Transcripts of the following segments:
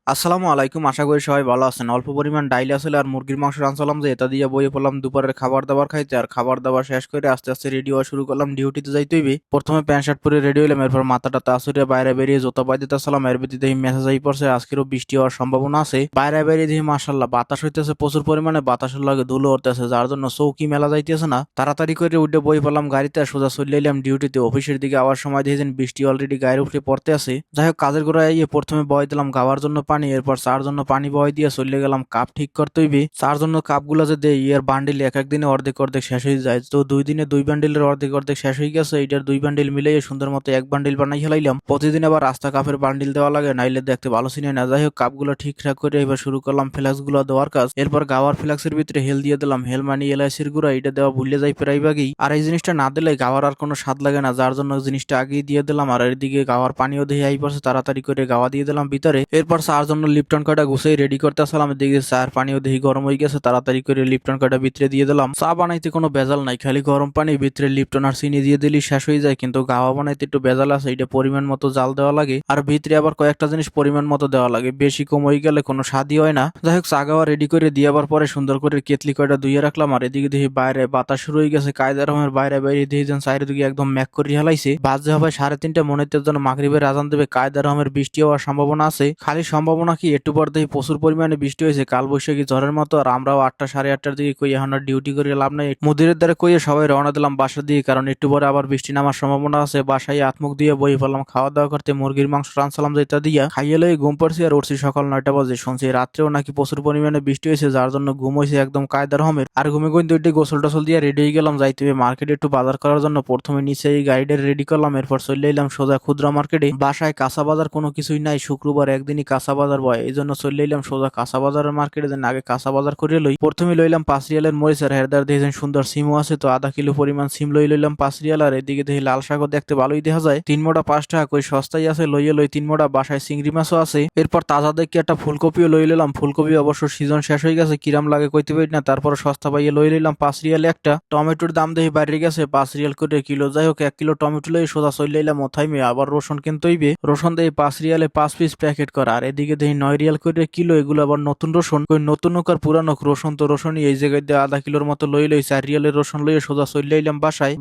আসসালামু আলাইকুম, আশা করি সবাই ভালো আছেন। অল্প পরিমাণ ডাইল আসলে আর মুরগির মাংস রানছিলাম, যে এটা দিয়ে বইয়ে পড়লাম দুপুরের খাবার দাবার খাইতে। আর খাবার দাবার শেষ করে আস্তে আস্তে রেডি হওয়া শুরু করলাম, ডিউটিতে যাইতে হইবে। প্রথমে প্যান্ট শার্ট পরে রেডি হইলাম, এরপর মাথাটা তাসুরিয়া বাইরে বেরিয়ে জোতা পাই দিতেছিলাম। এর ভিত্তিতে এই মেসেজ আই পড়ছে আজকেরও বৃষ্টি হওয়ার সম্ভাবনা আছে। বাইরে বেরিয়ে দেখি মাশাল্লাহ বাতাস হইতেছে প্রচুর পরিমাণে, বাতাসের লাগে ধুলো উঠতেছে, যার জন্য চৌকি মেলা যাইতেছে না। তাড়াতাড়ি করে উঠে বই পড়লাম গাড়িতে, আর সোজা চলে এলাম ডিউটিতে। অফিসের দিকে আবার সময় দেখেছেন বৃষ্টি অলরেডি গায়ের উপরে পড়তে আছে। যাই হোক, কাজের গোড়ায় গিয়ে প্রথমে বয় দিলাম খাওয়ার জন্য পানি, এরপর চার জন্য পানি বয় দিয়ে চলে গেলাম কাপ ঠিক করতে হইবে। চার জন্য কাপগুলো যে দেই এর বান্ডিল এক এক দিনে অর্ধেক অর্ধেক শেষ হয়ে যায়, তো 2 দিনে 2 বান্ডিলের অর্ধেক অর্ধেক শেষ হয়ে গেছে। এটার 2 বান্ডিল মিলিয়ে সুন্দর মতো 1 বান্ডিল বানাই ফেলাইলাম। প্রতিদিন আবার রাস্তা কাপের বান্ডিল দেওয়া লাগে, নাইলে দেখতে ভালো চিনে না। যাই হোক, কাপগুলো ঠিকঠাক করে এবার শুরু করলাম ফ্লেক্স গুলো দেওয়ার কাজ। এরপর গাওয়ার ফ্লেক্সের ভিতরে হেল দিয়ে দিলাম, হেল মানে এলাইচির গুঁড়া, এটা দেওয়া ভুলে যাই প্রায় ভাগেই। আর এই জিনিসটা না দিলে গাওয়ার আর কোনো স্বাদ লাগে না, যার জন্য জিনিসটা আগেই দিয়ে দিলাম। আর এদিকে গাওয়ার পানিও দিয়ে আই পড়ছে, তাড়াতাড়ি করে গাওয়া দিয়ে দিলাম ভিতরে। এরপর চার জন্য লিপটন কয়টা গুছাই রেডি করতে আসলাম। এদিকে চার পানিও দেখি গরম হয়ে গেছে, তাড়াতাড়ি করে লিপটন কয়টা ভিতরে দিয়ে দিলাম। চা বানাইতে কোনো ভেজাল নাই, খালি গরম পানি ভিতরে লিপটন আর চিনি দিয়ে দিলি শেষ হয়ে যায়। কিন্তু গাওয়া বানাইতে একটু ভেজাল আছে, এটা পরিমাণ মতো জাল দেওয়া লাগে, আর ভিতরে আবার কয়েকটা জিনিস পরিমাণ মতো দেওয়া লাগে, বেশি কম হয়ে গেলে কোনো স্বাদই হয় না। যাই হোক, চা গাওয়া রেডি করে দিয়ে আবার পরে সুন্দর করে কেতলি কয়টা ধুয়ে রাখলাম। আর এদিকে দেখি বাইরে বাতাস শুরু হয়ে গেছে কায়দার রকমের, বাইরে বাইরে দেখি যেন চারিদিকে একদম ম্যাক করে হেলাইছে। বাজে হবে 3:30 মনেতের জন্য মাগরিবের আজান দেবে, কায়দার রকমের বৃষ্টি হওয়ার সম্ভাবনা আছে। খালি সম্ভাবনা কি, একটু পর দেখি প্রচুর পরিমাণে বৃষ্টি হয়েছে, কাল বৈশাখী ঝড়ের মতো। আর আমরাও 8টা 8:30টার দিকে কই এখন আর ডিউটি করে লাভ নাই, মুদিরের দ্বারা কইয়ে সবাই রওনা দিলাম বাসার দিকে, কারণ একটু পরে আবার বৃষ্টি নামার সম্ভাবনা আছে। বাসায় আত্মুখ দিয়ে বই ফেললাম খাওয়া দাওয়া করতে, মুরগির মাংস রানসালাম যেটা দিয়া খাইয়ে লই ঘুম পড়ছি। আর উঠছি সকাল 9টা বাজে। শুনছি রাত্রেও নাকি প্রচুর পরিমাণে বৃষ্টি হয়েছে, যার জন্য ঘুম হয়েছে একদম কায়দার রকমের। আর ঘুমে ঘুম দুইটি গোসল টোসল দিয়ে রেডি হয়ে গেলাম, যাইতে হবে মার্কেটে একটু বাজার করার জন্য। প্রথমে নিচে এই গাড়িটা রেডি করলাম, এরপর চলে এলাম সোজা খুচরা মার্কেটে। বাসায় কাঁচা বাজার কোনো কিছুই নাই, শুক্রবার একদিনই কাঁচা বাজার বয়, এই জন্য চলে এলাম সোজা কাঁচা বাজারের মার্কেটে। যেন আগে কাঁচা বাজার করে লই। প্রথমে লইলাম 5 রিয়ালের মরিচ, আর হেরদার দেখেছেন সুন্দর সিমও আছে, তো আধা কিলো পরিমাণ সিম লইলাম 5 রিয়াল। আর এদিকে দেখি লাল শাকও দেখতে ভালোই দেখা যায়, 3 মোটা 5 টাকা কই সস্তাই আছে, লইয়ে লই 3 মোটা। বাসায় চিংড়ি মাছও আছে। এরপর তাজা দেখে একটা ফুলকপিও লই নিলাম, ফুলকপি অবশ্য সিজন শেষ হয়ে গেছে, কিরাম লাগে কইতে পারি না, তারপর সস্তা পাইয়ে লই নিলাম 5 রিয়ালে একটা। টমেটোর দাম দেখি বাইরে গেছে 5 রিয়াল করে কিলো। যাই হোক, 1 কিলো টমেটো লই সোজা চলে লইলাম ওথাই মে। আবার রসুন কিনতে হইবে, রসুন দেখি 5 রিয়ালে 5 পিস প্যাকেট করা। আর এদিকে দেখি 9 রিয়াল করে কিলো, এগুলো আবার নতুন রসুন, কই নতুন হোক আর পুরানো হোক, রসুন তো রসুনই। এই জায়গায় দিয়ে আধা কিলোর মতো লই 4 রিয়ালের রসুন লইয়ে সোজা চলে আইলাম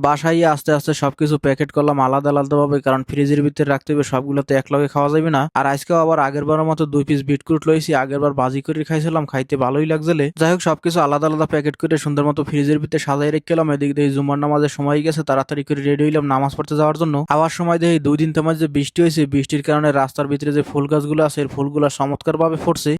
বাসায় আস্তে আস্তে সবকিছু প্যাকেট করলাম আলাদা আলাদা ভাবে, কারণ ফ্রিজের ভিতরে রাখতে হবে, সবগুলো তো একলগে খাওয়া যাবে না। আর আজকেও আবার আগের বারের মতো 2 পিস বিটরুট লইছি, আগের বার ভাজি করে খাইছিলাম, খাইতে ভালোই লাগছিলে। যাই হোক, সবকিছু আলাদা আলাদা প্যাকেট করে সুন্দর মতো ফ্রিজের ভিতরে সাজাই রেখেলাম। এদিক দিয়ে জুমার নামাজের সময় গেছে, তাড়াতাড়ি করে রেডি হইলাম নামাজ পড়তে যাওয়ার জন্য। আবার সময় দেখি 2 দিন তোমার যে বৃষ্টি হয়েছে, বৃষ্টির কারণে রাস্তার ভিতরে যে ফুল গাছগুলো আছে এর ফুলগুলো চমৎকার ভাবে ফুটছে।